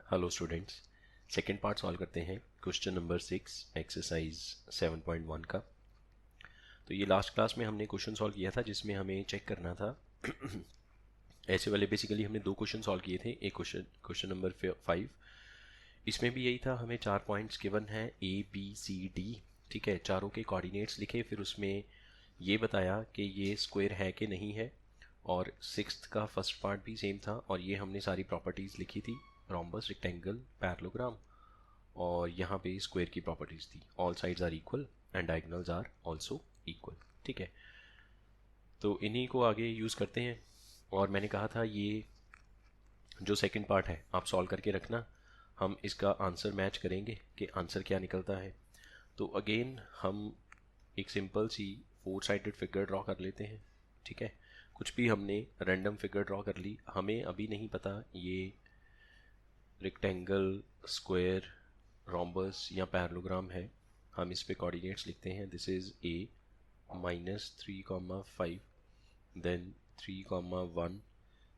Hello students, second part solve करते हैं question number 6 exercise 7.1 का। तो ये लास्ट क्लास में हमने क्वेश्चन सॉल्व किया था जिसमें हमें चेक करना था ऐसे वाले बेसिकली हमने दो क्वेश्चन सॉल्व किए थे। एक क्वेश्चन नंबर 5, इसमें भी यही था। हमें 4 पॉइंट्स गिवन है ABCD, ठीक है। चारों के कोऑर्डिनेट्स लिखे, फिर उसमें ये बताया कि ये स्क्वायर है कि नहीं है। और सिक्स्थ का फर्स्ट पार्ट भी सेम था और ये हमने सारी प्रॉपर्टीज़ लिखी थी, रोम्बस, रेक्टेंगल, पैरेललोग्राम, और यहाँ पे स्क्वायर की प्रॉपर्टीज़ थी। All sides are equal and diagonals are also equal, ठीक है। तो इन्हीं को आगे यूज़ करते हैं। और मैंने कहा था ये जो सेकंड पार्ट है आप सॉल्व करके रखना, हम इसका आंसर मैच करेंगे कि आंसर क्या निकलता है। तो अगेन हम एक सिंपल सी 4 साइडेड फिगर ड्रॉ कर लेते हैं, ठीक है। कुछ भी हमने रैंडम फिगर ड्रॉ कर ली, हमें अभी नहीं पता ये रेक्टेंगल, स्क्वायर, रोम्बस या पैरेललोग्राम है। हम इस पे कोऑर्डिनेट्स लिखते हैं। This is A -3,5, then 3,1,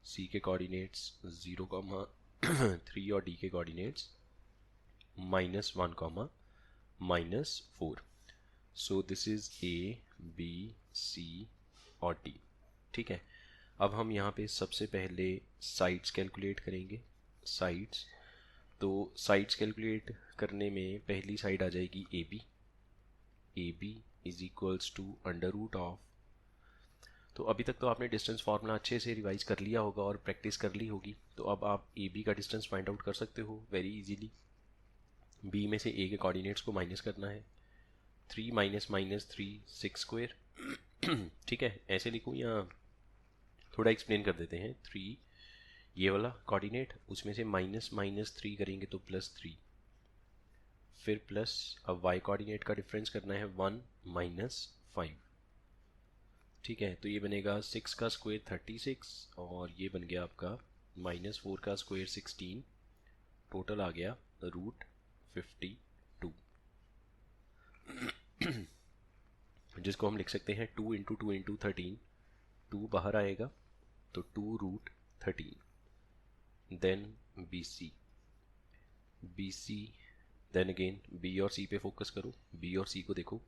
C के कोऑर्डिनेट्स 0,3 और D के coordinates -1, -4। So this is A, B, C और D, ठीक है। अब हम यहाँ पे सबसे पहले साइड्स कैलकुलेट करेंगे। साइड्स, तो साइड्स कैलकुलेट करने में पहली साइड आ जाएगी AB is equals to under root of. तो अभी तक तो आपने डिस्टेंस फार्मूला अच्छे से रिवाइज कर लिया होगा और प्रैक्टिस कर ली होगी, तो अब आप AB का डिस्टेंस फाइंड आउट कर सकते हो वेरी इजीली। B में से A के कोऑर्डिनेट्स को माइनस करना है। 3 - -3 6 स्क्वायर, ठीक है। ऐसे लिखूँ या थोड़ा एक्सप्लेन कर देते हैं। 3 ये वाला कोऑर्डिनेट, उसमें से -3 करेंगे तो +3, फिर प्लस, अब y कोऑर्डिनेट का डिफरेंस करना है 1 -5, ठीक है। तो ये बनेगा 6 का स्क्वायर 36 और ये बन गया आपका -4 का स्क्वायर 16, टोटल आ गया √52, जिसको हम लिख सकते हैं 2 × 2 × 13। 2 बाहर आएगा तो 2√13। Then BC, then again B और C पे फोकस करो। B और C को देखो,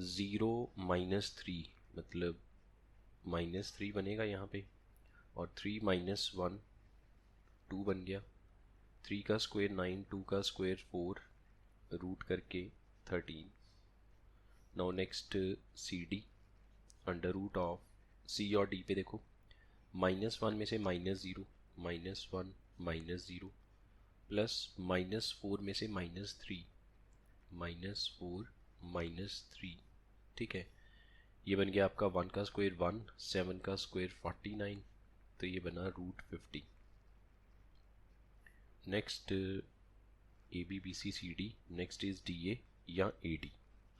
0 -3 मतलब -3 बनेगा यहाँ पे, और 3 -1 2 बन गया। 3 का स्क्वायर 9, 2 का स्क्वायर 4, रूट करके 13। Now next CD, under root of C और D पे देखो, -1 में से -0, -1 -0, प्लस -4 में से -3, -4 -3, ठीक है। ये बन गया आपका 1 का स्क्वायर 1, 7 का स्क्वायर 49, तो ये बना √50। Next ABBCCD, next is DA या AD,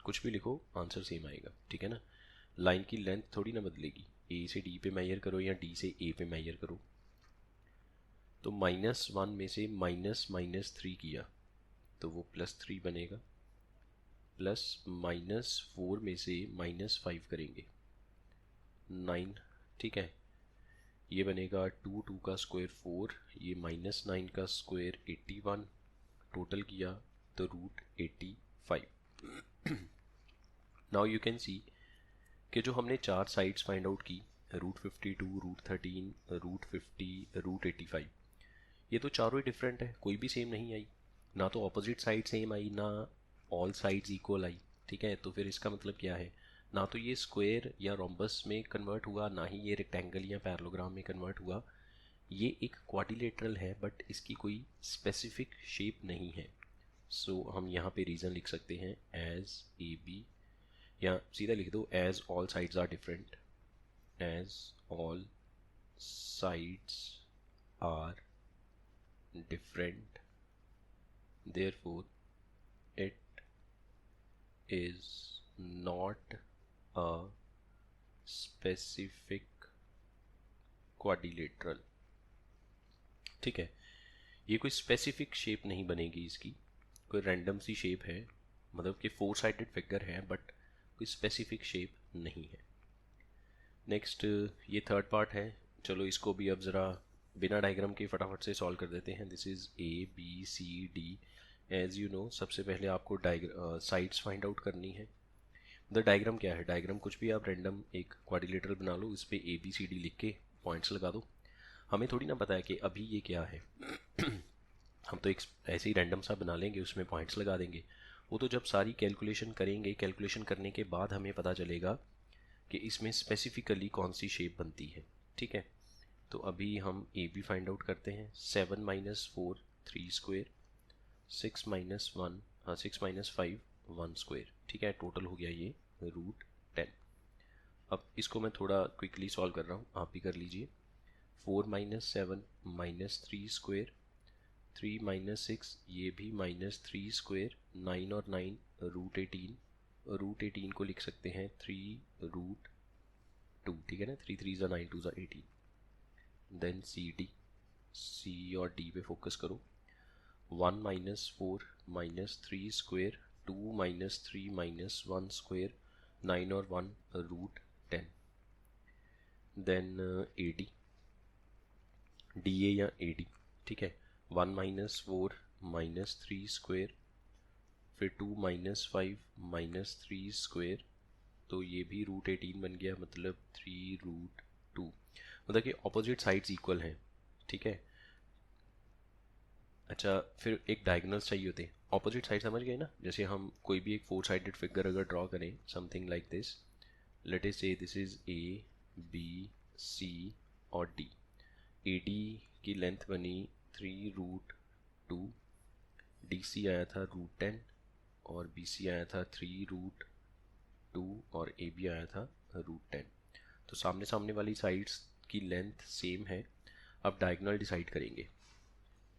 कुछ भी लिखो आंसर सेम आएगा, ठीक है ना। लाइन की लेंथ थोड़ी ना बदलेगी, A से D पे मेजर करो या D से A पे मेजर करो। तो -1 में से -3 किया तो वो +3 बनेगा, प्लस -4 में से -5 करेंगे 9, ठीक है। ये बनेगा 2, 2 का स्क्वायर 4, ये -9 का स्क्वायर 81, टोटल किया तो √85। नाउ यू कैन सी कि जो हमने 4 साइड्स फाइंड आउट की, √52, √13, √50, √85, ये तो चारों ही डिफरेंट है, कोई भी सेम नहीं आई। ना तो ऑपोजिट साइड सेम आई, ना ऑल साइड्स इक्वल आई, ठीक है। तो फिर इसका मतलब क्या है, ना तो ये स्क्वायर या रोम्बस में कन्वर्ट हुआ, ना ही ये रेक्टेंगल या पैरेललोग्राम में कन्वर्ट हुआ। ये एक क्वाड्रिलेटरल है बट इसकी कोई स्पेसिफिक शेप नहीं है। सो हम यहाँ पे रीज़न लिख सकते हैं एज AB, या सीधा लिख दो as all sides are different, as all sides are different, therefore it is not a specific quadrilateral, ठीक है। ये कोई स्पेसिफिक शेप नहीं बनेगी इसकी, कोई रैंडम सी शेप है, मतलब कि 4 साइडेड फिगर है बट कोई स्पेसिफिक शेप नहीं है। नेक्स्ट ये थर्ड पार्ट है, चलो इसको भी अब ज़रा बिना डायग्राम के फटाफट से सॉल्व कर देते हैं। This is A B C D. As you know, सबसे पहले आपको साइड्स फाइंड आउट करनी है। द डायग्राम क्या है? डायग्राम कुछ भी आप रैंडम एक क्वाड्रिलेटरल बना लो, इस पर ए बी सी डी लिख के पॉइंट्स लगा दो। हमें थोड़ी ना पता है कि अभी ये क्या है हम तो एक ऐसे ही रैंडम सा बना लेंगे, उसमें पॉइंट्स लगा देंगे। वो तो जब सारी कैलकुलेशन करेंगे, कैलकुलेशन करने के बाद हमें पता चलेगा कि इसमें स्पेसिफिकली कौन सी शेप बनती है। ठीक है, तो अभी हम ए बी फाइंड आउट करते हैं। 7 minus 4 3 square, 6 minus 1 6 minus 5 1 square. ठीक है, टोटल हो गया ये √10। अब इसको मैं थोड़ा क्विकली सॉल्व कर रहा हूँ, आप भी कर लीजिए। 4 माइनस 7 माइनस 3 स्क्वेयर, 3 माइनस 6 ये भी माइनस 3 स्क्वेयर, 9 और 9 √18। √18 को लिख सकते हैं 3√2। ठीक है ना, 3 3 ज़ा 9 2 ज़ा 18। देन सी डी, सी और डी पे फोकस करो। 1 minus 4 minus 3 square, 2 minus 3 minus 1 square, 9 और 1 √10। Then A D, D A या ए डी। ठीक है, 1 माइनस 4 माइनस 3 स्क्वेयर, फिर 2 माइनस 5 माइनस 3 स्क्वेयर, तो ये भी √18 बन गया, मतलब 3√2। मतलब कि ऑपोजिट साइड्स इक्वल हैं। ठीक है, अच्छा फिर एक डायगोनल्स चाहिए होते हैं। ऑपोजिट साइड समझ गए ना? जैसे हम कोई भी एक 4 साइडेड फिगर अगर ड्रॉ करें, something like this, let us say this is A B C और डी। ए डी की लेंथ बनी 3√2, डी सी आया था √10 और बी सी आया था 3√2 और ए बी आया था √10। तो सामने सामने वाली साइड्स की लेंथ सेम है। अब डायगोनल डिसाइड करेंगे।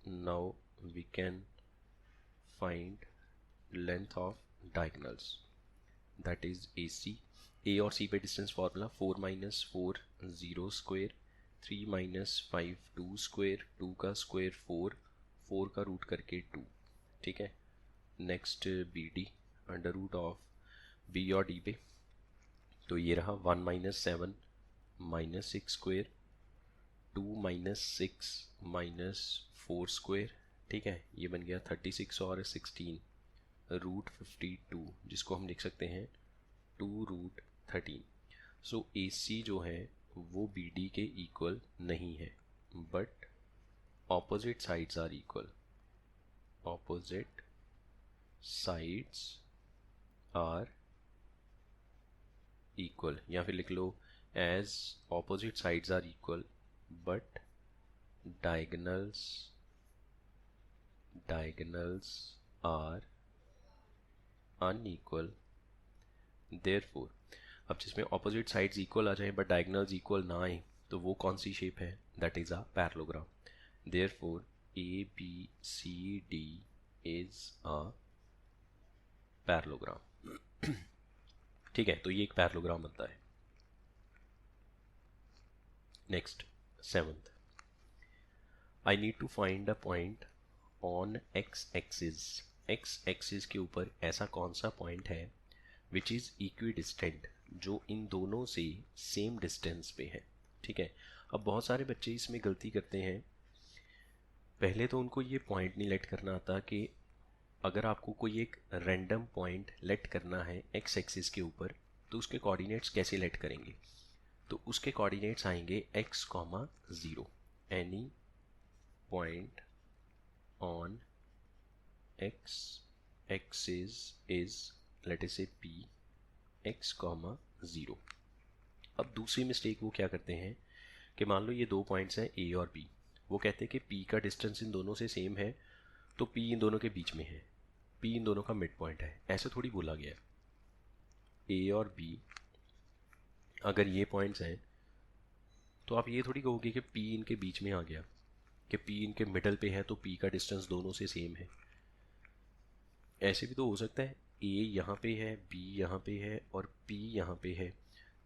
Now we can find length of diagonals, that is AC। A और C पे distance formula 4 minus 4 0 square, 3 minus 5 2 square, 2 का स्क्वेयर 4, 4 का रूट करके 2। ठीक है, next B D, under root of B और डी पे, तो ये रहा 1 minus 7 minus 6 square, 2 minus 6 minus 4 square. ठीक है, ये बन गया 36 और 16 √52, जिसको हम लिख सकते हैं 2√13। सो ए सी जो है वो बी डी के इक्वल नहीं है, but opposite sides are equal. Opposite sides are equal, या फिर लिख लो as opposite sides are equal but diagonals are unequal, therefore। अब जिसमें ऑपोजिट साइड्स इक्वल आ जाए बट डायगोनल्स इक्वल ना आए, तो वो कौन सी शेप है? That is a parallelogram. therefore A B C D is a parallelogram. ठीक है, तो ये एक पैरेललोग्राम बनता है। Next 7th, I need to find a point on X axis. X axis के ऊपर ऐसा कौन सा पॉइंट है विच इज़ इक्वी डिस्टेंट, जो इन दोनों से सेम डिस्टेंस पे है। ठीक है, अब बहुत सारे बच्चे इसमें गलती करते हैं। पहले तो उनको ये पॉइंट नहीं लेट करना आता कि अगर आपको कोई एक रैंडम पॉइंट लेट करना है एक्स एक्सिस के ऊपर, तो उसके कोऑर्डिनेट्स कैसे लेट करेंगे? तो उसके कोऑर्डिनेट्स आएंगे x, 0। Any point on x axis is, let us say p, x, 0। अब दूसरी मिस्टेक वो क्या करते हैं कि मान लो ये दो पॉइंट्स हैं a और b, वो कहते हैं कि p का डिस्टेंस इन दोनों से सेम है, तो p इन दोनों के बीच में है, p इन दोनों का मिड पॉइंट है। ऐसे थोड़ी बोला गया है। a और b अगर ये पॉइंट्स हैं तो आप ये थोड़ी कहोगे कि p इनके बीच में आ गया, कि P इनके मिडल पे है तो P का डिस्टेंस दोनों से सेम है। ऐसे भी तो हो सकता है A यहाँ पे है, B यहाँ पे है और P यहाँ पे है,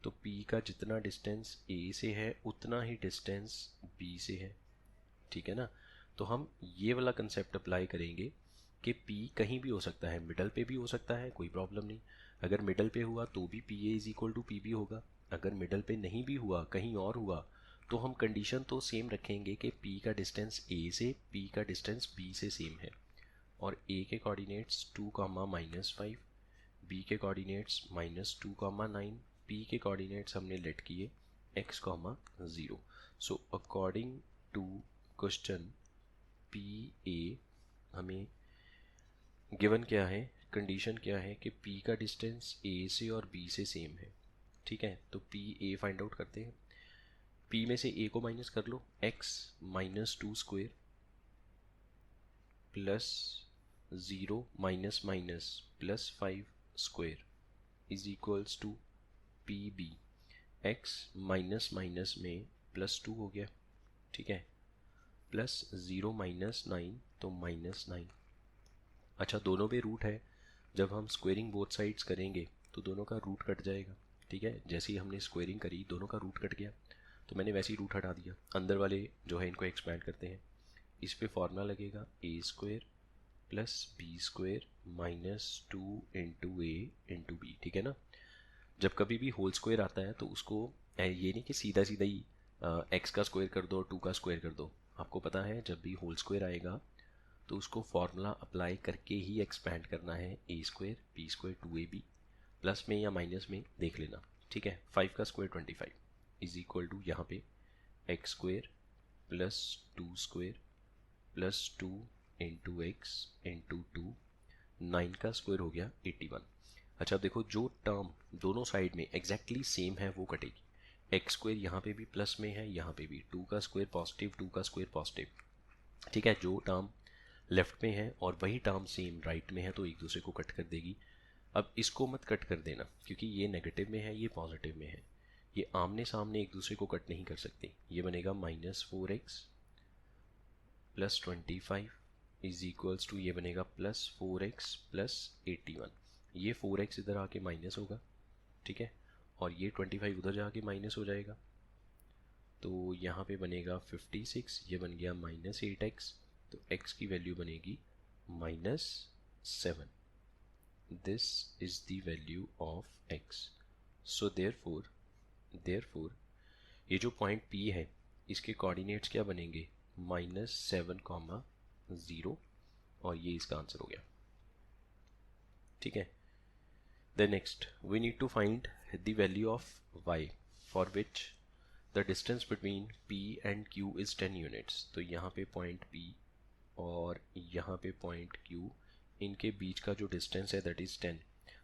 तो P का जितना डिस्टेंस A से है उतना ही डिस्टेंस B से है। ठीक है ना, तो हम ये वाला कंसेप्ट अप्लाई करेंगे कि P कहीं भी हो सकता है, मिडल पे भी हो सकता है, कोई प्रॉब्लम नहीं। अगर मिडल पे हुआ तो भी PA is equal to PB होगा, अगर मिडल पे नहीं भी हुआ, कहीं और हुआ, तो हम कंडीशन तो सेम रखेंगे कि p का डिस्टेंस a से p का डिस्टेंस b से सेम है, और a के कोऑर्डिनेट्स 2, -5, b के कोऑर्डिनेट्स -2, 9, p के कोऑर्डिनेट्स हमने लेट किए x, 0। So according to question P A हमें गिवन क्या है, कंडीशन क्या है कि p का डिस्टेंस a से और b से सेम है। ठीक है, तो पी ए फाइंड आउट करते हैं। p में से a को माइनस कर लो, x -2² plus 0 minus minus plus 5² is equals to P B. x minus minus में +2 हो गया, ठीक है, प्लस 0 -9 तो -9। अच्छा, दोनों पे रूट है, जब हम स्क्वेयरिंग बोथ साइड्स करेंगे तो दोनों का रूट कट जाएगा। ठीक है, जैसे ही हमने स्क्वेयरिंग करी दोनों का रूट कट गया, तो मैंने वैसे ही रूट हटा दिया। अंदर वाले जो है इनको एक्सपैंड करते हैं। इस पे फॉर्मूला लगेगा a² प्लस b² -2 इंटू ए इंटू बी। ठीक है ना, जब कभी भी होल स्क्वायर आता है तो उसको ये नहीं कि सीधा सीधा ही x का स्क्वायर कर दो, 2 का स्क्वायर कर दो। आपको पता है जब भी होल स्क्वायर आएगा तो उसको फॉर्मूला अप्लाई करके ही एक्सपैंड करना है, a² b² 2ab, प्लस में या माइनस में देख लेना। ठीक है, 5 का स्क्वायर 25 इज इक्वल टू यहाँ पे x² plus 2² plus 2 into x into 2, 9 का स्क्वायर हो गया 81। अच्छा देखो, जो टर्म दोनों साइड में एग्जैक्टली सेम है वो कटेगी। x² यहाँ पे भी प्लस में है, यहाँ पे भी 2 का स्क्वायर पॉजिटिव, 2 का स्क्वायर पॉजिटिव। ठीक है, जो टर्म लेफ्ट में है और वही टर्म सेम राइट में है तो एक दूसरे को कट कर देगी। अब इसको मत कट कर देना, क्योंकि ये नेगेटिव में है, ये पॉजिटिव में है, ये आमने सामने एक दूसरे को कट नहीं कर सकते। ये बनेगा -4x plus 25 is equals to, ये बनेगा +4x प्लस 81। ये 4x इधर आके माइनस होगा, ठीक है, और ये 25 उधर जाके माइनस हो जाएगा, तो यहाँ पे बनेगा 56, ये बन गया -8x, तो x की वैल्यू बनेगी -7। This is the value of x। So therefore ये जो पॉइंट P है इसके कोऑर्डिनेट्स क्या बनेंगे, -7, 0, और ये इसका आंसर हो गया। ठीक है, then next we need to find the value of y for which the distance between p and q is 10 units। तो यहाँ पे पॉइंट p और यहाँ पे पॉइंट q, इनके बीच का जो डिस्टेंस है दैट इज 10।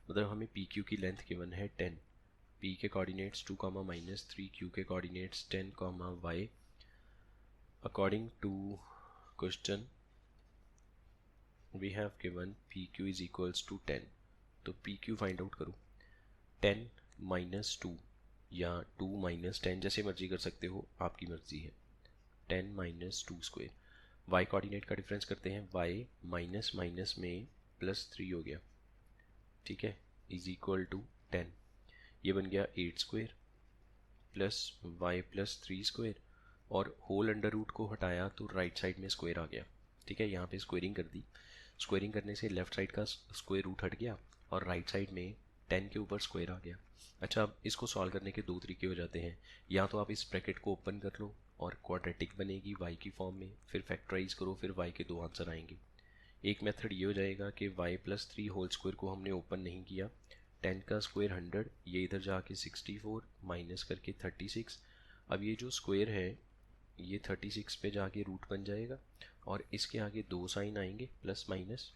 मतलब हमें पी क्यू की लेंथ गिवन है 10, p के कोऑर्डिनेट्स 2, -3, q के coordinates 10, y। According to question we have given pq is equals to 10, तो pq फाइंड आउट करो। 10 - 2 या 2 - 10, जैसे मर्जी कर सकते हो, आपकी मर्जी है। 10 - 2², y कोऑर्डिनेट का डिफरेंस करते हैं, y माइनस माइनस में +3 हो गया, ठीक है, इज इक्वल टू 10। ये बन गया 8² प्लस y प्लस 3², और होल अंडर रूट को हटाया तो राइट साइड में स्क्वायर आ गया। ठीक है, यहाँ पे स्क्वेयरिंग कर दी, स्क्वेयरिंग करने से लेफ्ट साइड का स्क्वायर रूट हट गया और राइट साइड में 10 के ऊपर स्क्वायर आ गया। अच्छा, अब इसको सॉल्व करने के दो तरीके हो जाते हैं, या तो आप इस ब्रैकेट को ओपन कर लो और क्वाड्रेटिक बनेगी y की फॉर्म में, फिर फैक्टराइज करो, फिर y के 2 आंसर आएंगे। एक मेथड ये हो जाएगा कि y प्लस 3 होल स्क्वायर को हमने ओपन नहीं किया, 10 का स्क्वायर 100, ये इधर जाके 64 माइनस करके 36। अब ये जो स्क्वायर है ये 36 पे जाके रूट बन जाएगा और इसके आगे 2 साइन आएंगे प्लस माइनस।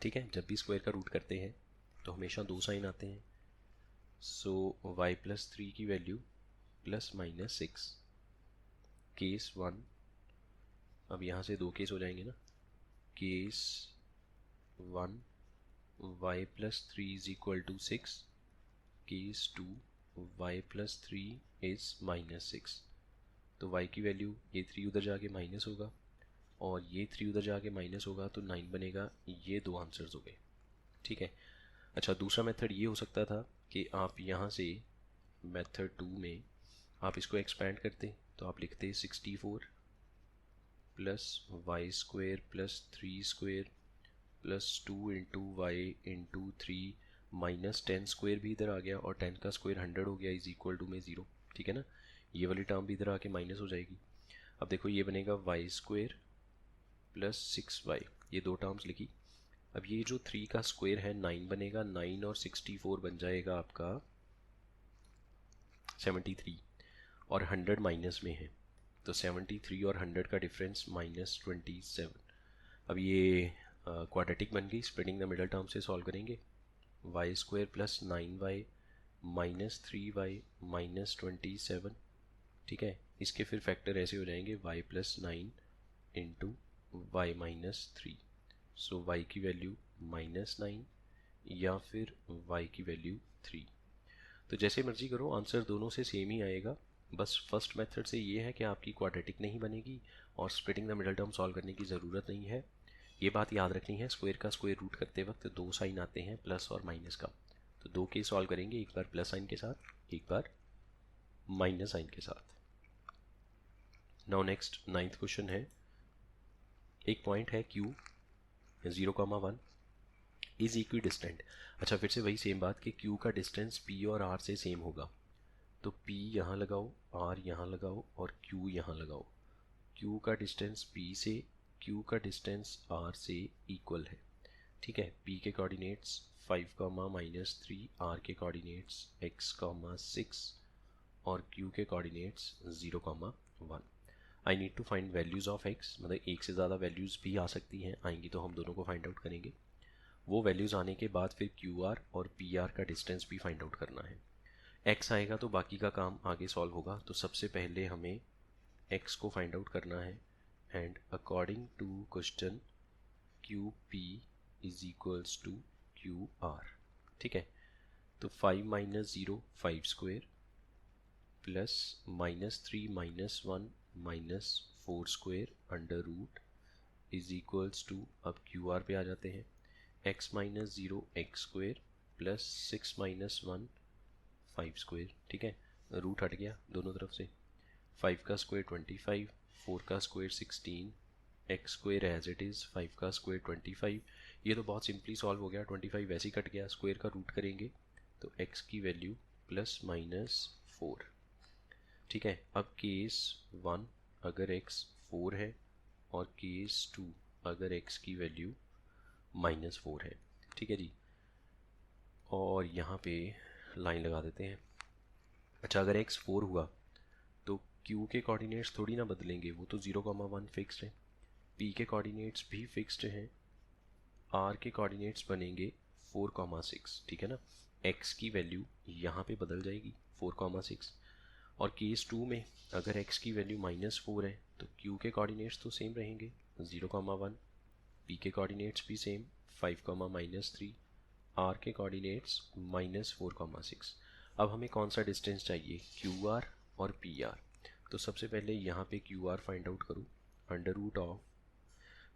ठीक है, जब भी स्क्वायर का रूट करते हैं तो हमेशा 2 साइन आते हैं। सो y प्लस 3 की वैल्यू +-6, केस 1। अब यहाँ से 2 केस हो जाएंगे ना, case 1 y plus 3 is equal to 6, case 2 y plus 3 is -6। तो y की वैल्यू, ये 3 उधर जाके माइनस होगा और ये 3 उधर जाके माइनस होगा तो 9 बनेगा। ये 2 आंसर्स हो गए। ठीक है, अच्छा दूसरा मेथड ये हो सकता था कि आप यहाँ से मेथड 2 में आप इसको एक्सपैंड करते, तो आप लिखते 64 plus y² plus 3² plus 2 into Y into 3 -10² भी इधर आ गया और 10 का स्क्वायर 100 हो गया, इज इक्वल टू में 0। ठीक है ना, ये वाली टर्म भी इधर आके माइनस हो जाएगी। अब देखो ये बनेगा वाई स्क्वेयर प्लस 6y, ये दो टर्म्स लिखी। अब ये जो 3 का स्क्वायर है 9 बनेगा, 9 और 64 बन जाएगा आपका 73, और 100 माइनस में है तो 73 और 100 का डिफरेंस -27। अब ये क्वाड्रेटिक बन गई, स्प्लिटिंग द मिडल टर्म से सॉल्व करेंगे। Y square plus 9y minus 3y minus 27, ठीक है। इसके फिर फैक्टर ऐसे हो जाएंगे y plus 9 into Y minus 3, so y की वैल्यू -9 या फिर y की वैल्यू 3। तो जैसे मर्जी करो, आंसर दोनों से सेम ही आएगा। बस फर्स्ट मेथड से ये है कि आपकी क्वाड्रेटिक नहीं बनेगी और splitting the middle term solve करने की ज़रूरत नहीं है। ये बात याद रखनी है, स्क्वायर का स्क्वायर रूट करते वक्त दो साइन आते हैं, प्लस और माइनस का। तो दो केस सॉल्व करेंगे, एक बार प्लस साइन के साथ, एक बार माइनस साइन के साथ। नाउ नेक्स्ट 9th क्वेश्चन है, एक पॉइंट है Q 0,1 इज इक्वी डिस्टेंट। अच्छा, फिर से वही सेम बात कि Q का डिस्टेंस P और R से सेम होगा। तो P यहाँ लगाओ, R यहाँ लगाओ और Q यहाँ लगाओ। Q का डिस्टेंस P से, Q का डिस्टेंस R से इक्वल है, ठीक है। P के कोऑर्डिनेट्स 5, -3, R के कोऑर्डिनेट्स x, 6 और Q के coordinates 0,1। I need to find values of x, मतलब एक से ज़्यादा वैल्यूज़ भी आ सकती हैं, आएंगी तो हम दोनों को फाइंड आउट करेंगे। वो वैल्यूज़ आने के बाद फिर QR और PR का डिस्टेंस भी फाइंड आउट करना है। x आएगा तो बाकी का काम आगे सॉल्व होगा। तो सबसे पहले हमें x को फाइंड आउट करना है, and according to question QP is equals to QR, ठीक है। तो 5 - 0 5 square plus -3 -1 -4 square under root is equals to, अब QR पे आ जाते हैं, x - 0 x square plus 6 -1 5 square, ठीक है। रूट हट गया दोनों तरफ से, 5 का स्क्वायर 25, 4 का square 16, x square as it is, 5 का स्क्वायर 25। ये तो बहुत सिंपली सॉल्व हो गया, 25 वैसे ही कट गया, स्क्वायर का रूट करेंगे तो x की वैल्यू +-4, ठीक है। अब केस 1 अगर x 4 है और केस 2 अगर x की वैल्यू -4 है, ठीक है जी। और यहाँ पे लाइन लगा देते हैं। अच्छा, अगर x 4 हुआ तो q के कोऑर्डिनेट्स थोड़ी ना बदलेंगे, वो तो 0,1 फिक्स्ड है, p के कोऑर्डिनेट्स भी फिक्स्ड हैं, r के कोऑर्डिनेट्स बनेंगे 4,6, ठीक है ना। x की वैल्यू यहाँ पे बदल जाएगी 4,6, और केस 2 में अगर x की वैल्यू -4 है तो q के कोऑर्डिनेट्स तो सेम रहेंगे 0,1, p के कोऑर्डिनेट्स भी सेम 5, -3, r के कोऑर्डिनेट्स -4,6। अब हमें कौन सा डिस्टेंस चाहिए, QR और PR। तो सबसे पहले यहाँ पे QR फाइंड आउट करो, अंडर रूट ऑफ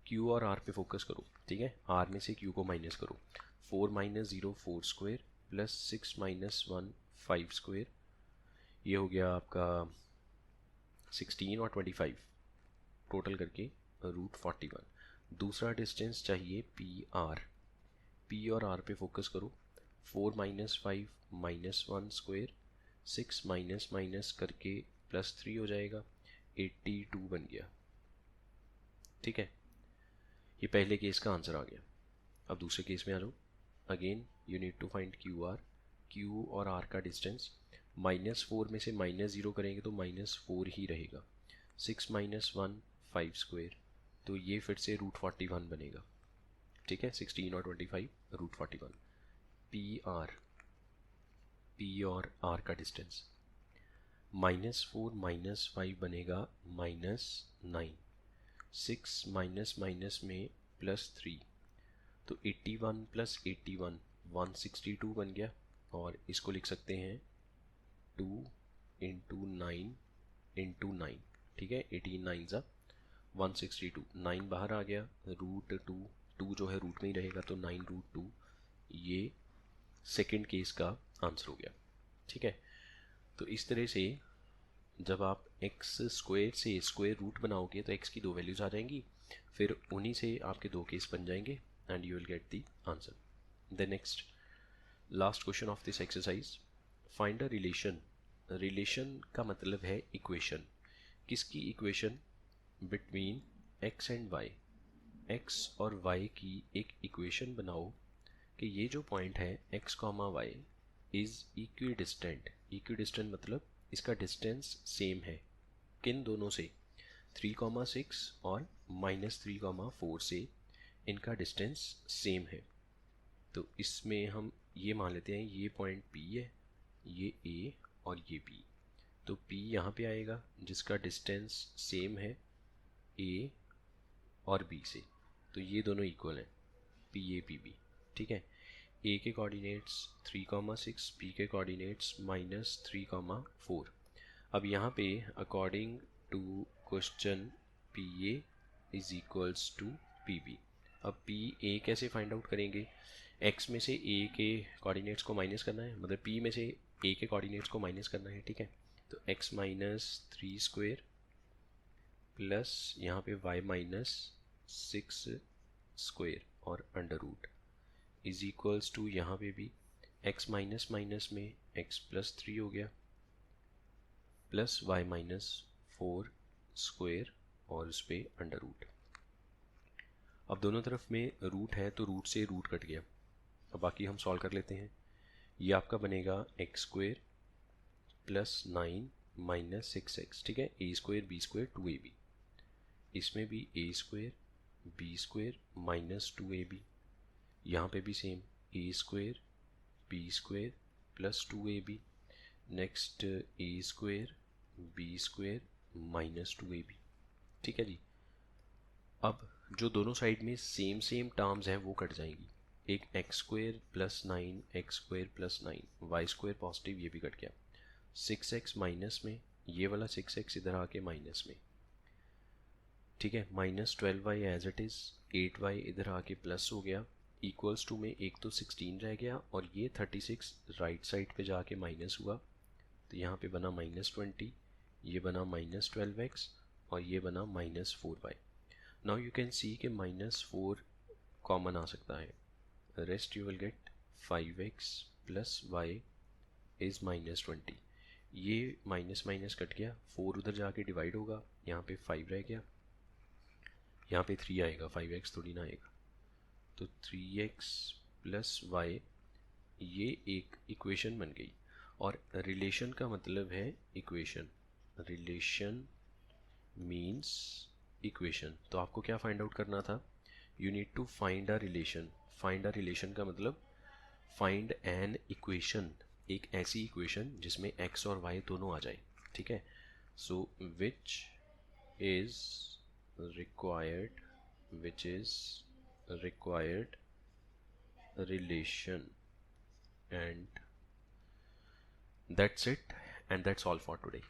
Q और R पे फोकस करो, ठीक है। R में से Q को माइनस करो, 4 - 0 4 स्क्वेयर प्लस 6 -1 5 स्क्वेयर, ये हो गया आपका 16 और 25 टोटल करके √41। दूसरा डिस्टेंस चाहिए PR, P और R पे फोकस करो, 4 - 5 -1 स्क्वेयर, 6 माइनस करके +3 हो जाएगा, 82 बन गया, ठीक है। ये पहले केस का आंसर आ गया। अब दूसरे केस में आ जाओ। Again you need to find QR, Q और R का डिस्टेंस, -4 में से -0 करेंगे तो -4 ही रहेगा, 6 -1 5 स्क्वेयर, तो ये फिर से √41 बनेगा, ठीक है। 16 और 25 √41। P और R का डिस्टेंस, -4 -5 बनेगा -9, 6 माइनस में +3, तो 81 + 81 162 बन गया, और इसको लिख सकते हैं 2 × 9 × 9, ठीक है। 18 9 162, 9 बाहर आ गया, √2, 2 जो है रूट में ही रहेगा तो 9 √2, ये सेकेंड केस का आंसर हो गया, ठीक है। तो इस तरह से जब आप x स्क्वायर से स्क्वायर रूट बनाओगे तो x की दो वैल्यूज़ आ जाएंगी, फिर उन्हीं से आपके दो केस बन जाएंगे and you will get the answer. The next last question of this exercise, find a relation relation का मतलब है इक्वेशन। किसकी equation? Between x and y। x और y की एक इक्वेशन बनाओ कि ये जो पॉइंट है x comma Y is equidistant. Equidistant मतलब इसका डिस्टेंस सेम है। किन दोनों से? 3,6 और -3,4 से इनका डिस्टेंस सेम है। तो इसमें हम ये मान लेते हैं ये पॉइंट P है, ये A और ये B। तो P यहाँ पे आएगा जिसका डिस्टेंस सेम है A और B से। तो ये दोनों इक्वल हैं, PA PB। ठीक है। A के कोऑर्डिनेट्स 3,6, B के कोऑर्डिनेट्स -3,4। अब यहाँ पे according to question PA is equals to PB। अब PA कैसे फाइंड आउट करेंगे? x में से A के कोऑर्डिनेट्स को माइनस करना है, मतलब P में से A के कोऑर्डिनेट्स को माइनस करना है। ठीक है। तो x -3² प्लस यहाँ पे y -6² और under root is equals to यहाँ पे भी x माइनस माइनस में x +3 हो गया प्लस y -4² और उस पर अंडर रूट। अब दोनों तरफ में रूट है तो रूट से रूट कट गया। अब बाकी हम सॉल्व कर लेते हैं। ये आपका बनेगा x² + 9 - 6x। ठीक है। a² b² 2ab। इसमें भी a² b² -2ab। यहाँ पे भी same a² b² + 2ab। Next a² b² -2ab। ठीक है जी। अब जो दोनों साइड में सेम सेम टर्म्स हैं वो कट जाएंगी। एक x² + 9 x² + 9 y² पॉजिटिव, ये भी कट गया। 6x माइनस में, ये वाला 6x इधर आके माइनस में। ठीक है। -12y as it is, 8y इधर आके प्लस हो गया। इक्वल्स टू में एक तो 16 रह गया और ये 36 राइट साइड पे जाके माइनस हुआ। तो यहाँ पे बना -20, ये बना -12x और ये बना -4y। Now you can see कि -4 कॉमन आ सकता है। Rest you will get 5x + y is -20। ये माइनस माइनस कट गया, 4 उधर जाके डिवाइड होगा, यहाँ पे 5 रह गया, यहाँ पे 3 आएगा, 5x थोड़ी ना आएगा। तो 3x + y ये एक इक्वेशन बन गई। और रिलेशन का मतलब है इक्वेशन। Relation means equation. तो आपको क्या फाइंड आउट करना था? You need to find a relation. Find a relation का मतलब फाइंड एन इक्वेशन, एक ऐसी इक्वेशन जिसमें x और y दोनों आ जाए। ठीक है। So which is required relation, and that's it, and that's all for today.